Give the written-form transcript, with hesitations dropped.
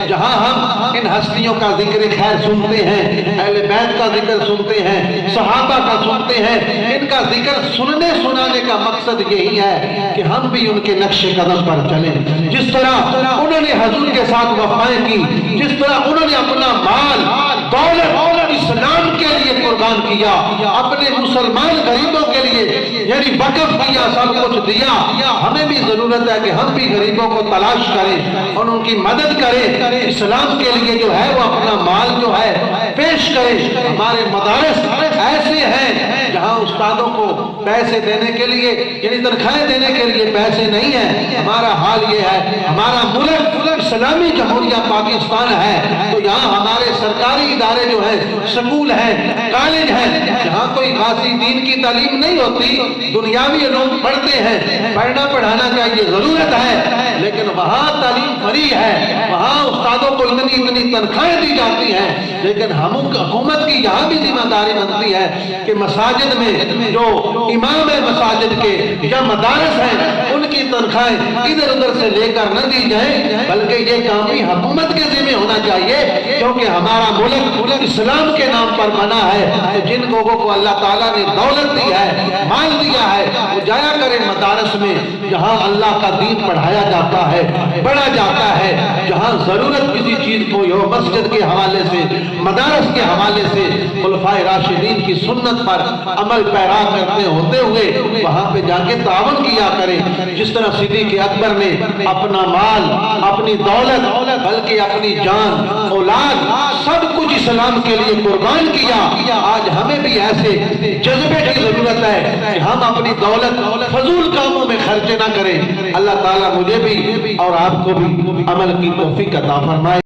جہاں ہم ان ہستیوں کا ذکر خیر سنتے ہیں، اہل بیت کا ذکر سنتے ہیں، صحابہ کا سنتے ہیں، ان کا ذکر سننے سنانے کا مقصد یہی ہے کہ ہم بھی ان کے نقش قدم پر چلیں۔ جس طرح انہوں نے حضور کے ساتھ وفائیں کی، جس طرح انہوں نے اپنا مال دولت اسلام کے لیے قربان کیا، اپنے مسلمان غریبوں کے لیے یعنی وقف کیا، سب کچھ دیا، ہمیں بھی ضرورت ہے کہ ہم بھی غریبوں کو تلاش کریں اور ان کی مدد کریں، اسلام کے لیے جو ہے وہ اپنا مال جو ہے پیش کریں۔ ہمارے مدارس ایسے ہیں جہاں استادوں کو پیسے دینے کے لیے یعنی تنخواہیں دینے کے لیے پیسے نہیں ہیں۔ ہمارا حال یہ ہے، ہمارا ملک اسلامی جمہوریہ پاکستان ہے، تو یہاں ہمارے سرکاری ادارے جو ہیں، سکول ہیں، کالج ہیں، جہاں کوئی خاصی دین کی تعلیم نہیں ہوتی، دنیاوی علوم پڑھتے ہیں، پڑھنا پڑھانا چاہیے، ضرورت ہے، لیکن وہاں تعلیم فری ہے، وہاں استادوں کو اتنی تنخواہیں دی جاتی ہیں، لیکن حکومت کی یہاں بھی ذمہ داری بنتی ہے کہ مساجد میں جو امام ہے مساجد کے یا مدارس ہیں، ان کی تنخواہیں ادھر ادھر سے لے کر نہ دی جائیں، بلکہ یہ کام بھی حکومت کے ذمہ ہونا چاہیے، کیونکہ ہمارا ملک اسلام کے نام پر بنا ہے۔ تو جن لوگوں کو اللہ تعالیٰ نے دولت دی ہے، مال دیا ہے، وہ جایا کریں مدارس میں جہاں اللہ کا دین پڑھایا جاتا ہے، پڑھا جاتا ہے، جہاں ضرورت کسی چیز کو ہو، مسجد کے حوالے سے، مدارس کے حوالے سے خلفائے راشدین کی سنت پر عمل پیرا کرتے ہوتے ہوئے وہاں پہ جا کے تعاون کیا کریں۔ جس طرح صدیق اکبر نے اپنا مال، اپنی دولت، بلکہ اپنی جان، اولاد، سب کچھ اسلام کے لیے قربان کیا، آج ہمیں بھی ایسے جذبے کی ضرورت ہے کہ ہم اپنی دولت فضول کاموں میں خرچ نہ کریں۔ اللہ تعالیٰ مجھے بھی اور آپ کو بھی عمل کی توفیق عطا فرمائے۔